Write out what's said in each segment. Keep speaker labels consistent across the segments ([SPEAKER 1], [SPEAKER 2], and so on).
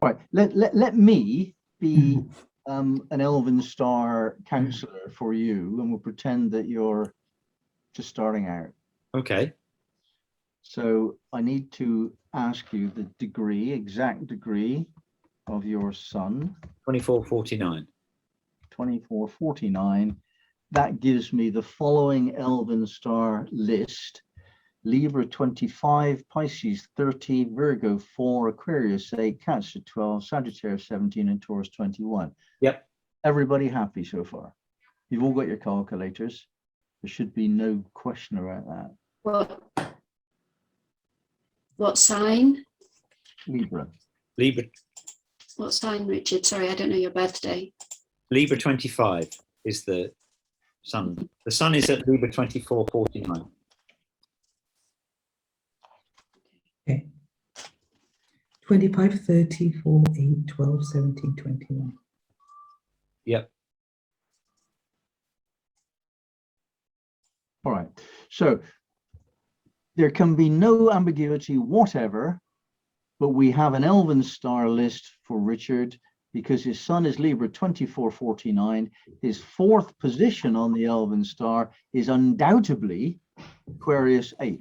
[SPEAKER 1] All right, let me be an Elven Star counselor for you, and we'll pretend that you're just starting out.
[SPEAKER 2] Okay.
[SPEAKER 1] So I need to ask you the degree, exact degree of your son.
[SPEAKER 2] 2449.
[SPEAKER 1] 2449. That gives me the following Elven Star list: Libra 25, Pisces 30, Virgo 4, Aquarius 8, Cancer 12, Sagittarius 17, and Taurus 21.
[SPEAKER 2] Yep.
[SPEAKER 1] Everybody happy so far? You've all got your calculators. There should be no question about that.
[SPEAKER 3] What sign?
[SPEAKER 1] Libra.
[SPEAKER 2] Libra.
[SPEAKER 3] What sign, Richard? Sorry, I don't know your birthday.
[SPEAKER 2] Libra 25 is the sun. The sun is at Libra 2449.
[SPEAKER 4] Okay. 25, 30, 4, 8, 12, 17, 21.
[SPEAKER 2] Yep.
[SPEAKER 1] All right. So there can be no ambiguity whatever, but we have an Elven Star list for Richard because his sun is Libra 2449. His fourth position on the Elven Star is undoubtedly Aquarius 8.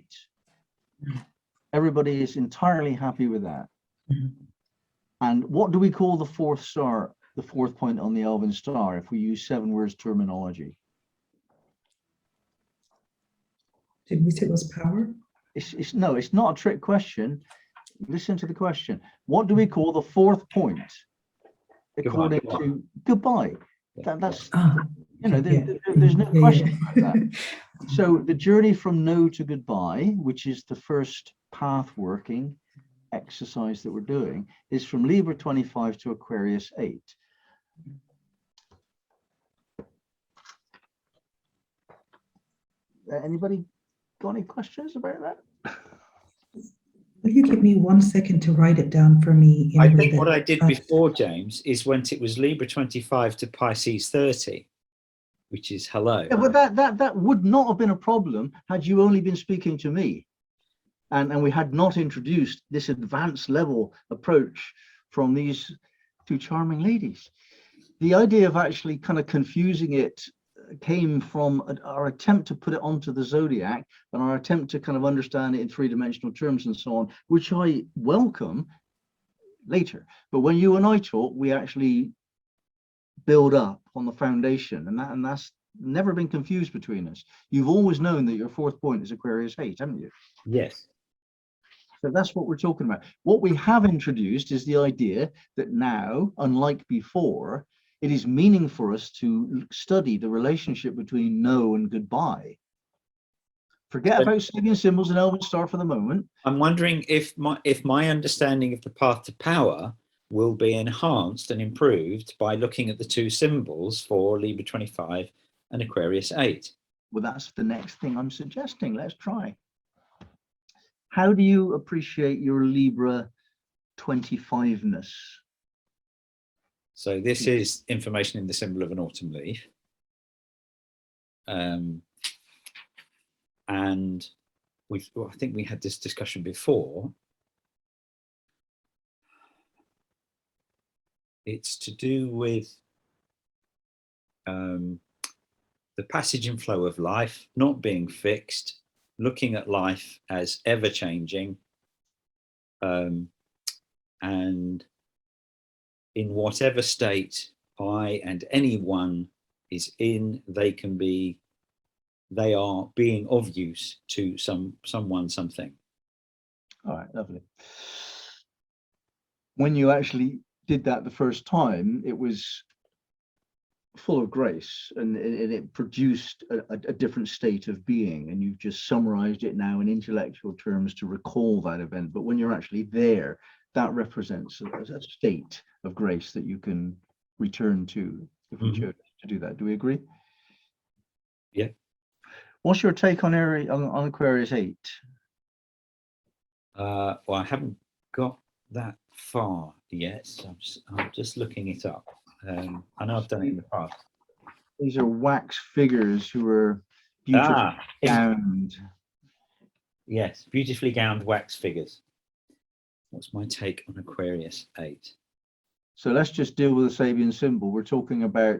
[SPEAKER 1] Everybody is entirely happy with that. And what do we call the fourth star, the fourth point on the Elven Star, if we use 7 words terminology?
[SPEAKER 4] Did we say it was power?
[SPEAKER 1] No, it's not a trick question. Listen to the question. What do we call the fourth point according to goodbye? That's you know, there's no question about that. So the journey from no to goodbye, which is the first pathworking exercise that we're doing, is from Libra 25 to Aquarius 8. Anybody got any questions about that?
[SPEAKER 4] Will you give me 1 second to write it down for me?
[SPEAKER 2] I think what I did before, James, is when it was Libra 25 to Pisces 30, which is hello.
[SPEAKER 1] Yeah, but that would not have been a problem had you only been speaking to me, and we had not introduced this advanced level approach from these two charming ladies. The idea of actually kind of confusing it came from our attempt to put it onto the zodiac and our attempt to kind of understand it in 3-dimensional terms and so on, which I welcome later. But when you and I talk, we actually build up on the foundation, and that's never been confused between us. You've always known that your fourth point is Aquarius 8, haven't you?
[SPEAKER 2] Yes.
[SPEAKER 1] So that's what we're talking about. What we have introduced is the idea that now, unlike before, it is meaning for us to study the relationship between no and goodbye. Forget about Sabian symbols and Elven Star for the moment.
[SPEAKER 2] I'm wondering if my understanding of the path to power will be enhanced and improved by looking at the two symbols for Libra 25 and Aquarius 8.
[SPEAKER 1] Well, that's the next thing I'm suggesting. Let's try. How do you appreciate your Libra 25-ness?
[SPEAKER 2] So this is information in the symbol of an autumn leaf. And I think we had this discussion before. It's to do with the passage and flow of life, not being fixed, looking at life as ever-changing, and in whatever state I and anyone is in, they are being of use to someone, something.
[SPEAKER 1] All right, lovely. When you actually did that the first time, it was full of grace, and it produced a different state of being, and you've just summarized it now in intellectual terms to recall that event. But when you're actually there, that represents a state of grace that you can return to if we chose to do that. Do we agree?
[SPEAKER 2] Yeah.
[SPEAKER 1] What's your take on Aquarius 8?
[SPEAKER 2] Well, I haven't got that far yet. So I'm just looking it up. I know I've done it in the past.
[SPEAKER 1] These are wax figures who are beautifully gowned.
[SPEAKER 2] Yes, beautifully gowned wax figures. What's my take on Aquarius 8?
[SPEAKER 1] So let's just deal with the Sabian symbol. We're talking about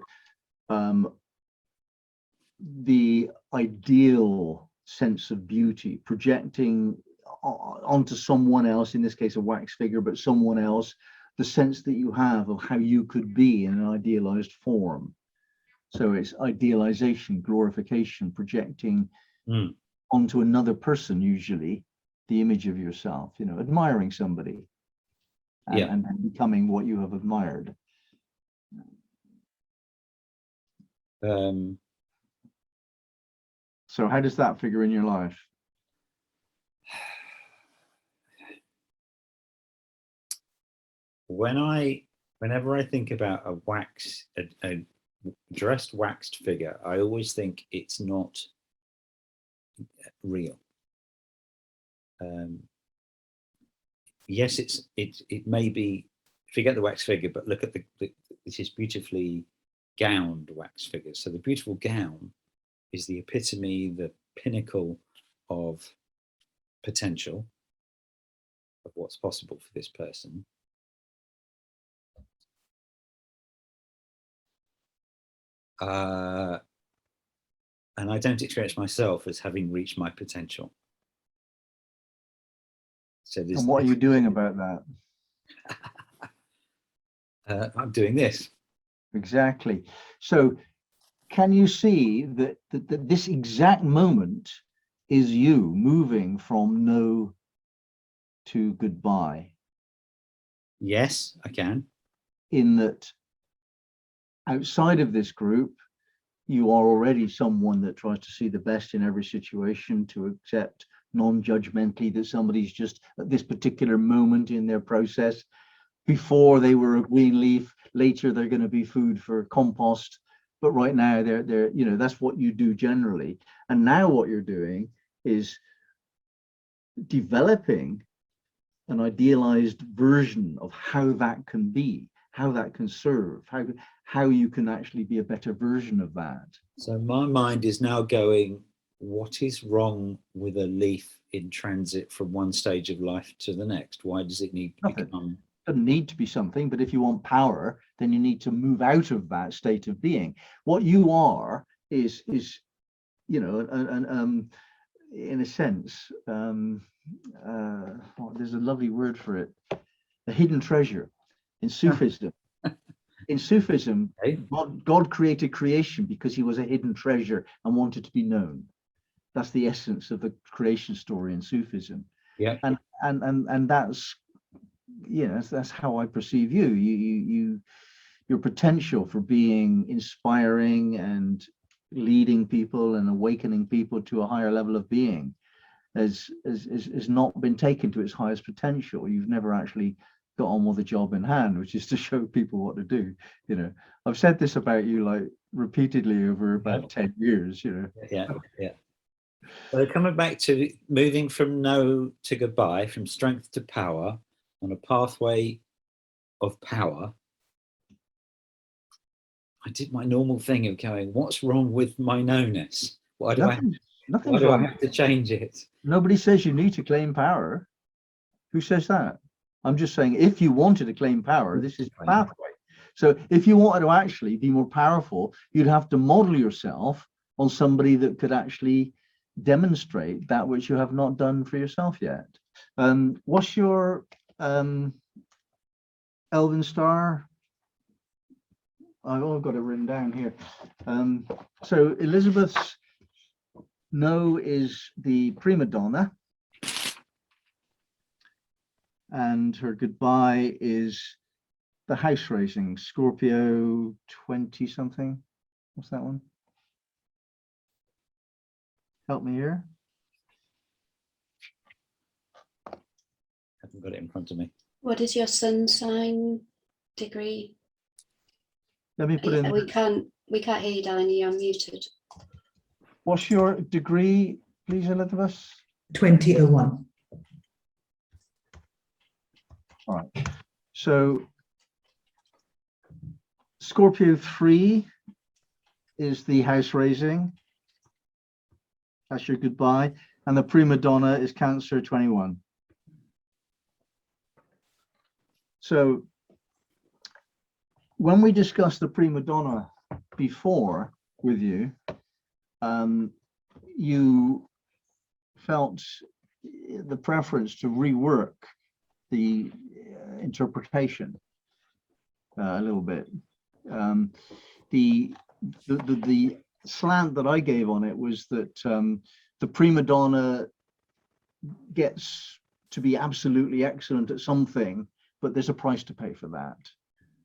[SPEAKER 1] the ideal sense of beauty, projecting onto someone else, in this case a wax figure, but someone else, the sense that you have of how you could be in an idealized form. So it's idealization, glorification, projecting onto another person, usually the image of yourself, you know, admiring somebody and becoming what you have admired. So how does that figure in your life?
[SPEAKER 2] Whenever I think about a dressed waxed figure, I always think it's not real. Yes, it may be, forget the wax figure, but look at this is beautifully gowned wax figure. So the beautiful gown is the epitome, the pinnacle of potential of what's possible for this person. And I don't experience myself as having reached my potential. So
[SPEAKER 1] and what are you doing about that?
[SPEAKER 2] I'm doing this.
[SPEAKER 1] Exactly. So can you see that this exact moment is you moving from no to goodbye?
[SPEAKER 2] Yes, I can.
[SPEAKER 1] In that outside of this group, you are already someone that tries to see the best in every situation, to accept non-judgmentally that somebody's just at this particular moment in their process. Before they were a green leaf, later they're going to be food for compost, but right now they're you know, that's what you do generally. And now what you're doing is developing an idealized version of how that can be, how that can serve, how you can actually be a better version of that.
[SPEAKER 2] So my mind is now going, what is wrong with a leaf in transit from one stage of life to the next? Why does it need to become?
[SPEAKER 1] Doesn't need to be something, but if you want power, then you need to move out of that state of being. What you are is you know, in a sense, there's a lovely word for it, a hidden treasure. In Sufism, God created creation because he was a hidden treasure and wanted to be known. That's the essence of the creation story in Sufism.
[SPEAKER 2] Yeah.
[SPEAKER 1] And that's, you know, that's how I perceive you. Your potential for being inspiring and leading people and awakening people to a higher level of being has not been taken to its highest potential. You've never actually got on with the job in hand, which is to show people what to do. You know, I've said this about you like repeatedly over about 10 years, you know.
[SPEAKER 2] Yeah. So coming back to moving from no to goodbye, from strength to power on a pathway of power, I did my normal thing of going, what's wrong with my no-ness? Why do I have to change it?
[SPEAKER 1] Nobody says you need to claim power. Who says that? I'm just saying, if you wanted to claim power, this is the pathway. So if you wanted to actually be more powerful, you'd have to model yourself on somebody that could actually demonstrate that which you have not done for yourself yet. What's your Elven star? I've got it written down here. So Elizabeth's no is the prima donna, and her goodbye is the house raising, Scorpio 20 something. What's that one? Help me here.
[SPEAKER 2] I haven't got it in front of me.
[SPEAKER 3] What is your sun sign degree?
[SPEAKER 1] Let me put in.
[SPEAKER 3] We can't hear you, Danny. You're muted.
[SPEAKER 1] What's your degree, please, Elizabeth?
[SPEAKER 4] 2001.
[SPEAKER 1] All right. So Scorpio 3 is the house raising. That's your goodbye. And the prima donna is Cancer 21. So when we discussed the prima donna before with you, you felt the preference to rework the interpretation a little bit. The slant that I gave on it was that the prima donna gets to be absolutely excellent at something, but there's a price to pay for that,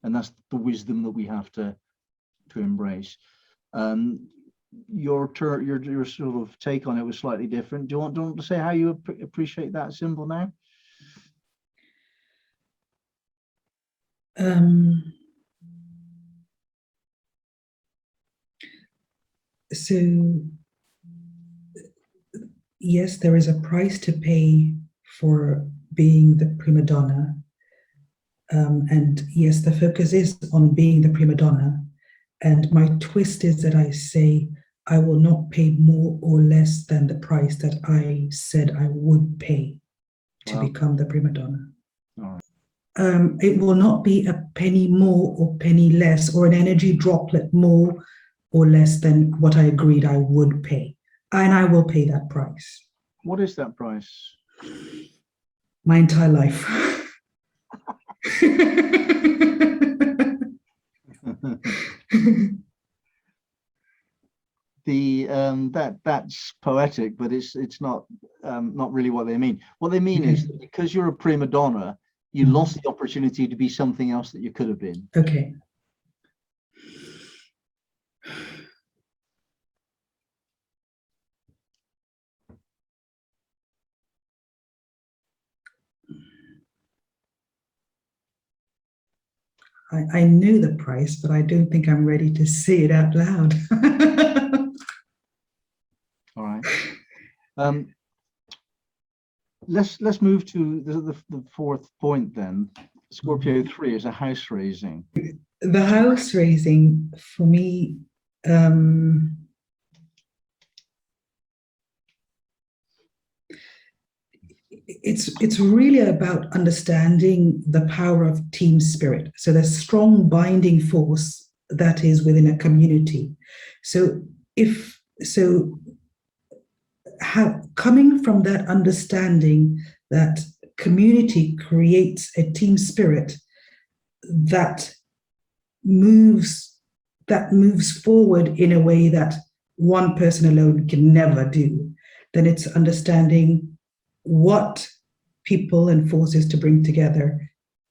[SPEAKER 1] and that's the wisdom that we have to embrace. Your sort of take on it was slightly different. Do you want to say how you appreciate that symbol now?
[SPEAKER 4] So yes, there is a price to pay for being the prima donna. And yes, the focus is on being the prima donna. And my twist is that I say, I will not pay more or less than the price that I said I would pay to become the prima donna.
[SPEAKER 1] All right.
[SPEAKER 4] It will not be a penny more or penny less, or an energy droplet more or less than what I agreed I would pay. And I will pay that price.
[SPEAKER 1] What is that price?
[SPEAKER 4] My entire life.
[SPEAKER 1] That's poetic, but it's not really what they mean. What they mean is that because you're a prima donna, you lost the opportunity to be something else that you could have been.
[SPEAKER 4] Okay. I knew the price, but I don't think I'm ready to say it out loud.
[SPEAKER 1] All right. Let's move to the fourth point then. Scorpio 3 is a house raising.
[SPEAKER 4] The house raising for me, it's really about understanding the power of team spirit. So the strong binding force that is within a community. Coming from that understanding that community creates a team spirit that moves forward in a way that one person alone can never do, then it's understanding what people and forces to bring together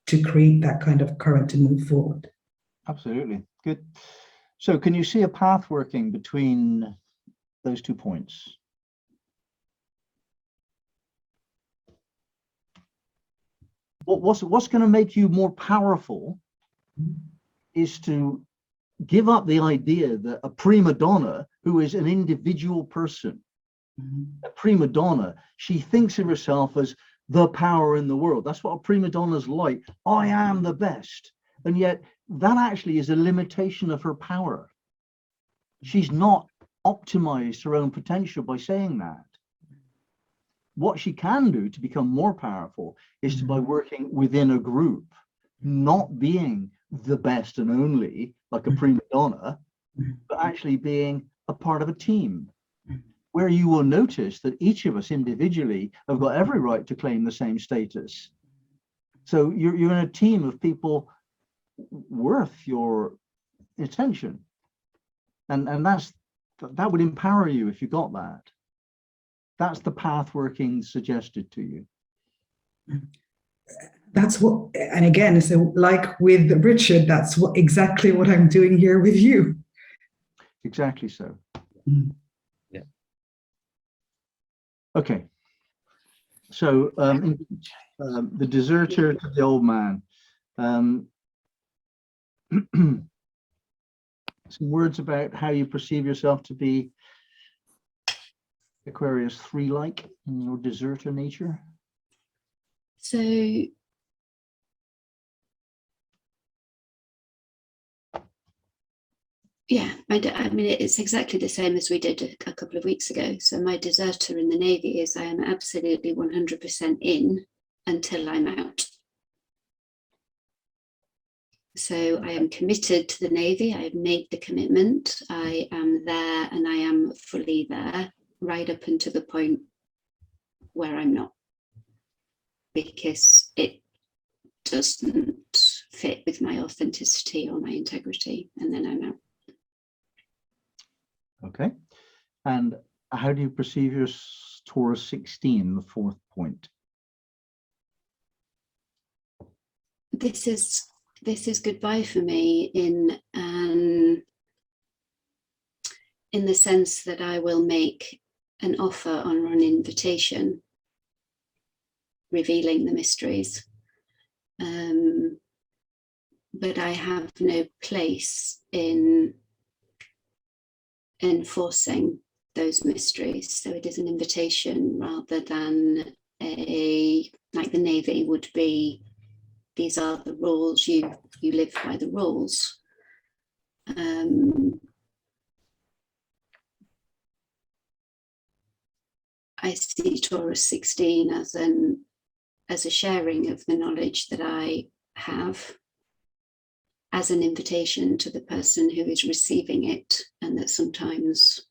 [SPEAKER 4] to create that kind of current to move forward.
[SPEAKER 1] Absolutely. Good. So can you see a path working between those 2 points? What's going to make you more powerful is to give up the idea that a prima donna, who is an individual person, a prima donna, she thinks of herself as the power in the world. That's what a prima donna's like. I am the best. And yet that actually is a limitation of her power. She's not optimized her own potential by saying that. What she can do to become more powerful is by working within a group, not being the best and only like a prima donna, but actually being a part of a team, where you will notice that each of us individually have got every right to claim the same status. So you're in a team of people worth your attention, and that would empower you if you got that. That's the path working suggested to you.
[SPEAKER 4] That's what, and again, so like with Richard, that's exactly what I'm doing here with you.
[SPEAKER 1] Exactly so.
[SPEAKER 2] Yeah.
[SPEAKER 1] Okay. So the deserter to the old man. Some words about how you perceive yourself to be Aquarius 3-like in your deserter nature.
[SPEAKER 3] So yeah, I mean, it's exactly the same as we did a couple of weeks ago. So my deserter in the Navy is I am absolutely 100% in until I'm out. So I am committed to the Navy. I have made the commitment. I am there, and I am fully there, right up until the point where I'm not, because it doesn't fit with my authenticity or my integrity, and then I'm out.
[SPEAKER 1] Okay. And how do you perceive your Taurus 16, the fourth point?
[SPEAKER 3] This is goodbye for me in the sense that I will make an offer on an invitation, revealing the mysteries. But I have no place in enforcing those mysteries. So it is an invitation rather than like the Navy would be, these are the rules, you live by the rules. I see Taurus 16 as a sharing of the knowledge that I have, as an invitation to the person who is receiving it, and that sometimes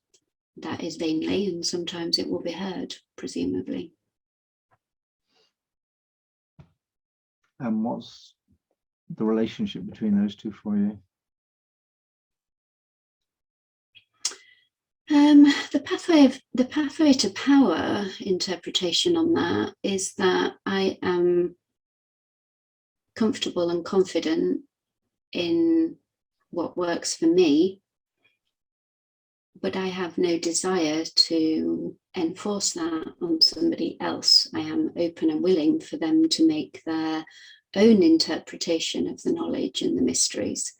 [SPEAKER 3] that is vainly and sometimes it will be heard, presumably.
[SPEAKER 1] And what's the relationship between those two for you?
[SPEAKER 3] The pathway to power interpretation on that is that I am comfortable and confident in what works for me, but I have no desire to enforce that on somebody else. I am open and willing for them to make their own interpretation of the knowledge and the mysteries.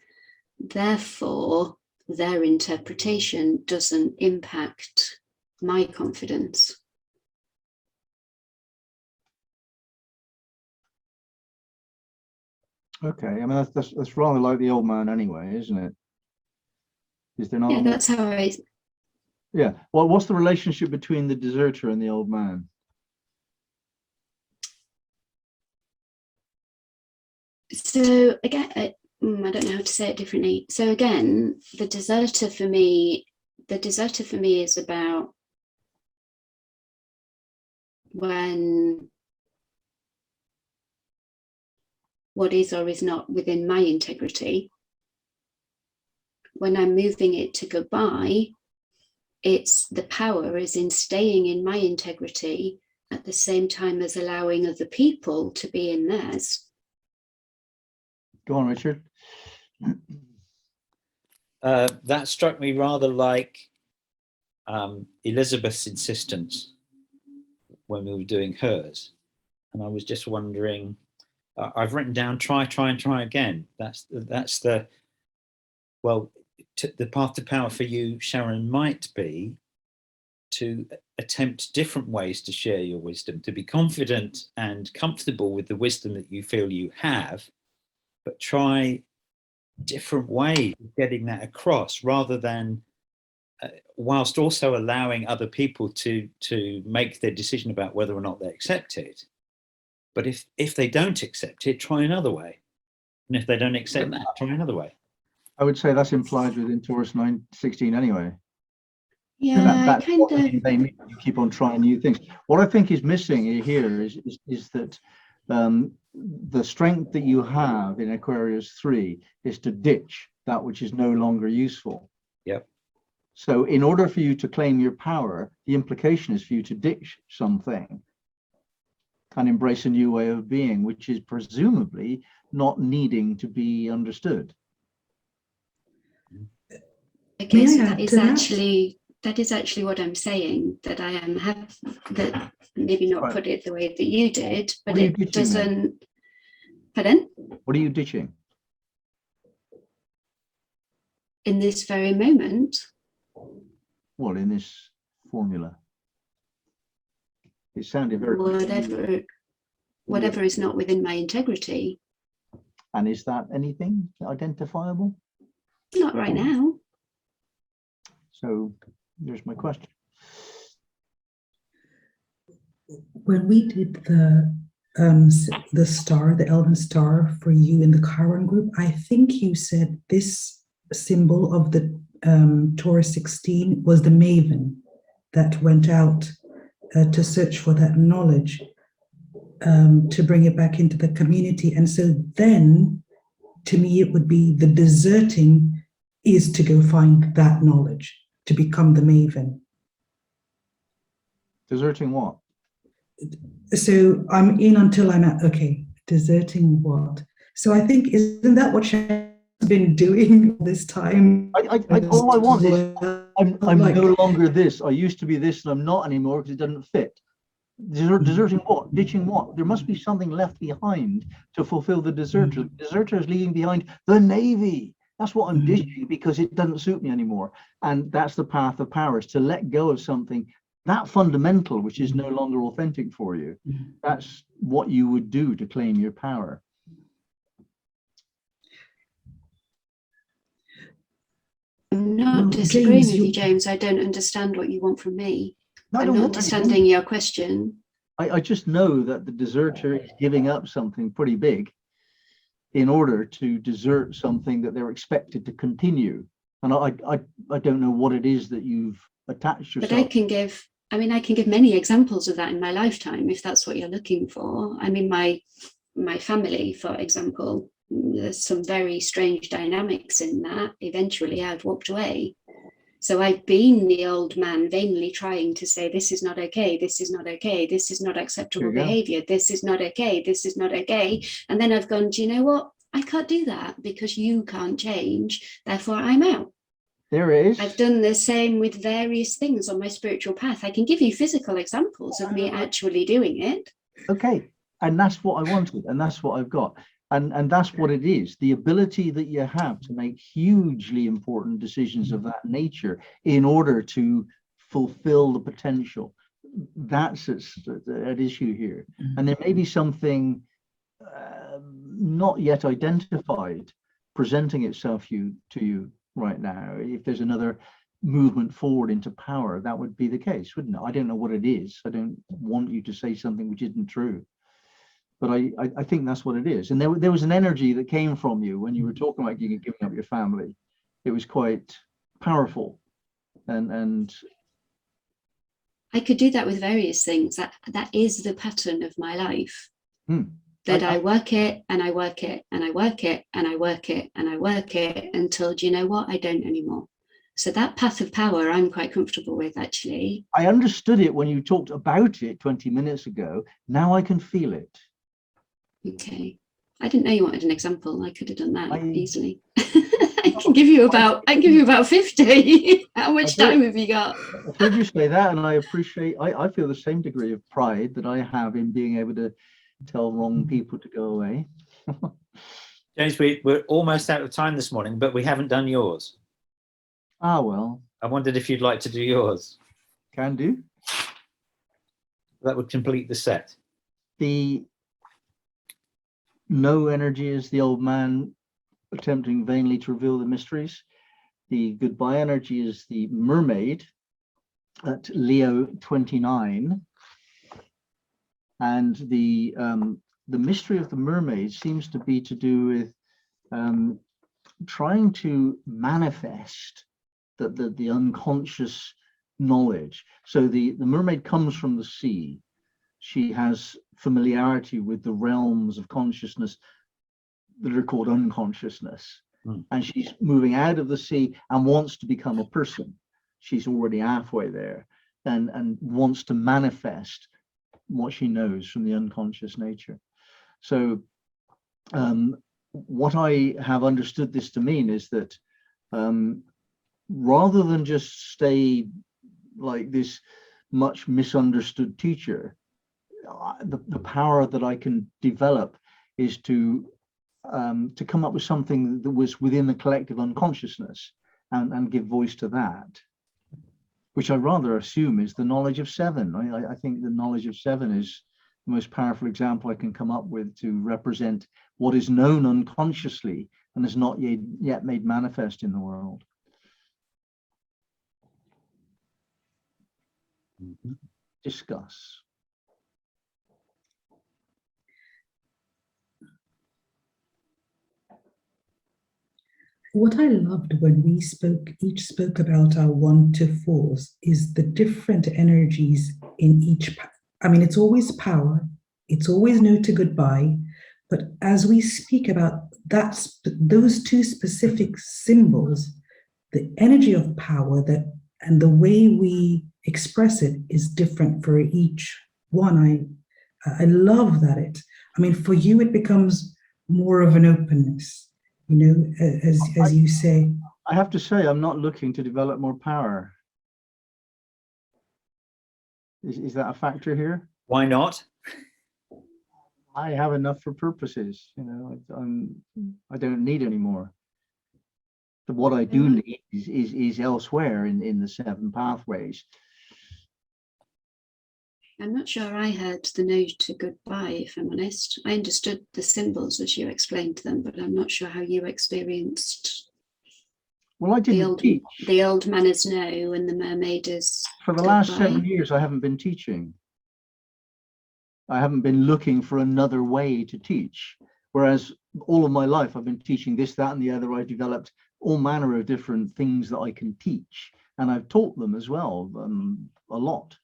[SPEAKER 3] Therefore, their interpretation doesn't impact my confidence.
[SPEAKER 1] Okay, I mean that's rather like the old man anyway, isn't it? Is there not?
[SPEAKER 3] Yeah, that's how I.
[SPEAKER 1] Yeah. Well, what's the relationship between the deserter and the old man?
[SPEAKER 3] So again, I don't know how to say it differently. So again, the deserter for me is about when what is or is not within my integrity. When I'm moving it to goodbye, it's the power is in staying in my integrity at the same time as allowing other people to be in theirs.
[SPEAKER 1] Go on, Richard.
[SPEAKER 2] That struck me rather like Elizabeth's insistence when we were doing hers. And I was just wondering, I've written down try again. That's the, well, the path to power for you, Sharon, might be to attempt different ways to share your wisdom, to be confident and comfortable with the wisdom that you feel you have, but try different ways of getting that across, rather than whilst also allowing other people to make their decision about whether or not they accept it. But if they don't accept it, try another way. And if they don't accept that, try another way.
[SPEAKER 1] I would say that's implied within Taurus 916 anyway.
[SPEAKER 3] Yeah,
[SPEAKER 1] That's what they mean. You keep on trying new things. What I think is missing here is that the strength that you have in Aquarius 3 is to ditch that which is no longer useful.
[SPEAKER 2] Yep.
[SPEAKER 1] So in order for you to claim your power, the implication is for you to ditch something and embrace a new way of being, which is presumably not needing to be understood.
[SPEAKER 3] Okay, so that is actually what I'm saying, that I am that maybe not put it the way that you did, but it doesn't. Pardon?
[SPEAKER 1] What are you ditching?
[SPEAKER 3] In this very moment.
[SPEAKER 1] Well, in this formula. It sounded very
[SPEAKER 3] whatever is not within my integrity.
[SPEAKER 1] And is that anything identifiable?
[SPEAKER 3] Not right now.
[SPEAKER 1] So there's my question.
[SPEAKER 4] When we did the the star, the Elven star for you in the Chiron group, I think you said this symbol of the Taurus 16 was the maven that went out to search for that knowledge, to bring it back into the community. And so then, to me, it would be the deserting is to go find that knowledge, to become the maven.
[SPEAKER 1] Deserting what?
[SPEAKER 4] So I'm in until I'm at, okay, deserting what? So I think, isn't that what she's been doing this time?
[SPEAKER 1] All I want is, I'm
[SPEAKER 4] like,
[SPEAKER 1] no longer this. I used to be this and I'm not anymore because it doesn't fit. Deserting what? Ditching what? There must be something left behind to fulfill the deserter. The deserter is leaving behind the Navy. That's what I'm ditching because it doesn't suit me anymore. And that's the path of power, is to let go of something that fundamental, which is no longer authentic for you. That's what you would do to claim your power.
[SPEAKER 3] I'm not disagreeing with you, James. I don't understand what you want from me. I'm not understanding your question.
[SPEAKER 1] I just know that the deserter is giving up something pretty big in order to desert something that they're expected to continue. And I don't know what it is that you've attached yourself.
[SPEAKER 3] But I can give many examples of that in my lifetime, if that's what you're looking for. I mean, my family, for example, there's some very strange dynamics in that. Eventually I've walked away. So I've been the old man vainly trying to say, this is not okay, this is not okay, this is not acceptable behavior, this is not okay, this is not okay. And then I've gone, do you know what? I can't do that because you can't change, therefore I'm out.
[SPEAKER 1] There it is.
[SPEAKER 3] I've done the same with various things on my spiritual path. I can give you physical examples of me actually doing it.
[SPEAKER 1] Okay, and that's what I wanted, and that's what I've got. And that's what it is, the ability that you have to make hugely important decisions of that nature in order to fulfill the potential. That's at issue here. And there may be something not yet identified presenting itself to you right now. If there's another movement forward into power, that would be the case, wouldn't it? I don't know what it is. I don't want you to say something which isn't true. But I think that's what it is. And there was an energy that came from you when you were talking about giving up your family. It was quite powerful. And
[SPEAKER 3] I could do that with various things. That is the pattern of my life. That I work it and I work it and I work it and I work it and I work it until, do you know what? I don't anymore. So that path of power, I'm quite comfortable with, actually.
[SPEAKER 1] I understood it when you talked about it 20 minutes ago. Now I can feel it.
[SPEAKER 3] Okay, I didn't know you wanted an example. I could have done that easily. I can give you about 50. How much time have you got?
[SPEAKER 1] I've heard you say that, and I appreciate. I feel the same degree of pride that I have in being able to tell wrong people to go away.
[SPEAKER 2] James, we're almost out of time this morning, but we haven't done yours.
[SPEAKER 1] Ah, well.
[SPEAKER 2] I wondered if you'd like to do yours.
[SPEAKER 1] Can do.
[SPEAKER 2] That would complete the set.
[SPEAKER 1] The no energy is the old man attempting vainly to reveal the mysteries. The goodbye energy is the mermaid at Leo 29. And the mystery of the mermaid seems to be to do with trying to manifest the unconscious knowledge. So the mermaid comes from the sea. She has familiarity with the realms of consciousness that are called unconsciousness. And she's moving out of the sea and wants to become a person. She's already halfway there and wants to manifest what she knows from the unconscious nature. So what I have understood this to mean is that rather than just stay like this much misunderstood teacher, the power that I can develop is to come up with something that was within the collective unconsciousness and give voice to that, which I rather assume is the knowledge of seven. I think the knowledge of seven is the most powerful example I can come up with to represent what is known unconsciously and is not yet made manifest in the world. Discuss.
[SPEAKER 4] what I loved when we each spoke about our 1 to 4s, is the different energies in each. I mean, it's always power, it's always no to goodbye, but as we speak about those two specific symbols, the energy of power and the way we express it is different for each one. I love that I mean, for you, it becomes more of an openness, you know, as you say.
[SPEAKER 1] I have to say, I'm not looking to develop more power. Is that a factor here?
[SPEAKER 2] Why not?
[SPEAKER 1] I have enough for purposes, you know. I don't need any more. But what I do need is elsewhere in the 7 pathways.
[SPEAKER 3] I'm not sure I heard the no to goodbye, if I'm honest. I understood the symbols as you explained them, but I'm not sure how you experienced.
[SPEAKER 1] Well, I didn't teach.
[SPEAKER 3] The old man is no and the mermaid is
[SPEAKER 1] For the last 7 years, I haven't been teaching. I haven't been looking for another way to teach. Whereas all of my life, I've been teaching this, that, and the other. I've developed all manner of different things that I can teach. And I've taught them as well, a lot.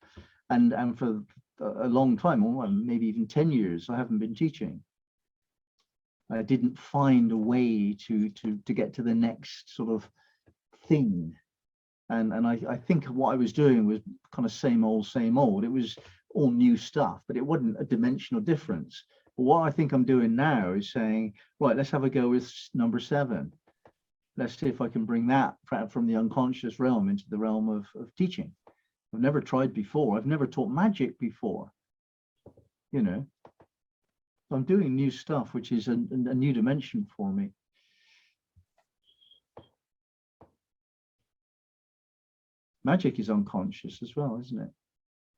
[SPEAKER 1] And for a long time, or maybe even 10 years, I haven't been teaching. I didn't find a way to get to the next sort of thing. And I think what I was doing was kind of same old, same old. It was all new stuff, but it wasn't a dimensional difference. But what I think I'm doing now is saying, right, let's have a go with number 7. Let's see if I can bring that from the unconscious realm into the realm of teaching. I've never tried before. I've never taught magic before, you know. I'm doing new stuff, which is a new dimension for me. Magic is unconscious as well, isn't it?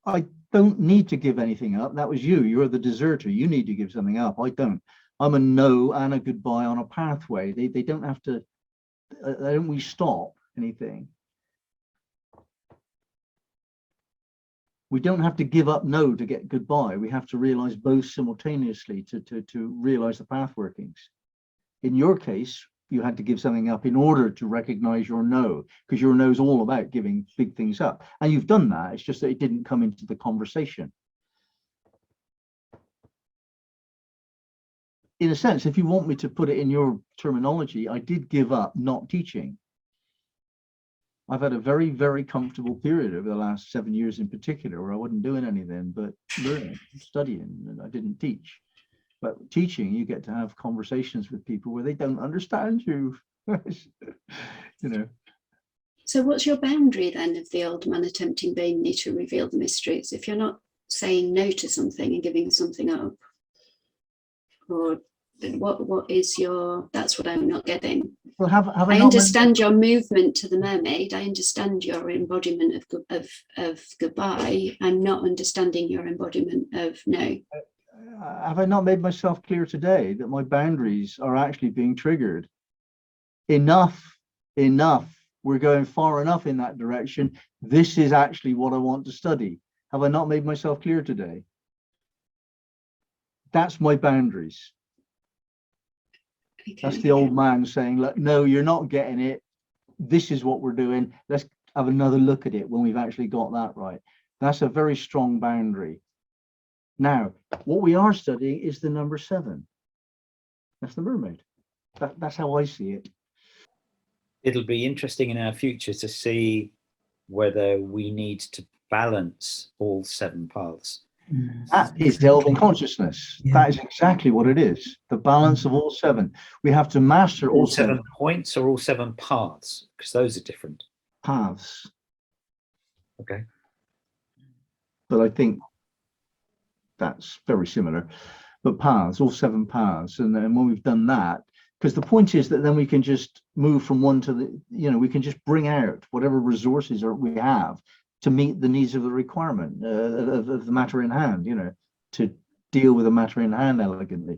[SPEAKER 1] I don't need to give anything up. That was you. You're the deserter. You need to give something up. I don't. I'm a no and a goodbye on a pathway. They don't have to, don't we stop anything? We don't have to give up no to get goodbye. We have to realize both simultaneously to realize the path workings. In your case, you had to give something up in order to recognize your no, because your no is all about giving big things up. And you've done that. It's just that it didn't come into the conversation. In a sense, if you want me to put it in your terminology, I did give up not teaching. I've had a very, very comfortable period over the last 7 years in particular, where I wasn't doing anything but learning, studying, and I didn't teach. But teaching, you get to have conversations with people where they don't understand you, you know.
[SPEAKER 3] So what's your boundary then of the old man attempting vainly to reveal the mysteries? If you're not saying no to something and giving something up, or what is your, that's what I'm not getting.
[SPEAKER 1] Well,
[SPEAKER 3] I understand your movement to the mermaid. I understand your embodiment of goodbye. I'm not understanding your embodiment of no.
[SPEAKER 1] Have I not made myself clear today that my boundaries are actually being triggered? Enough. We're going far enough in that direction. This is actually what I want to study. Have I not made myself clear today? That's my boundaries. Okay. That's the old man saying, look, no, you're not getting it. This is what we're doing. Let's have another look at it when we've actually got that right. That's a very strong boundary. Now, what we are studying is the number 7. That's the mermaid. That's how I see it.
[SPEAKER 2] It'll be interesting in our future to see whether we need to balance all 7 paths.
[SPEAKER 1] That is Elven consciousness. Yeah. That is exactly what it is. The balance of all 7. We have to master all 7
[SPEAKER 2] points or all 7 paths, because those are different.
[SPEAKER 1] Paths.
[SPEAKER 2] Okay.
[SPEAKER 1] But I think that's very similar. But paths, all 7 paths. And then when we've done that, because the point is that then we can just move from one to the, you know, we can just bring out whatever resources we have to meet the needs of the requirement of the matter in hand, you know, to deal with the matter in hand elegantly.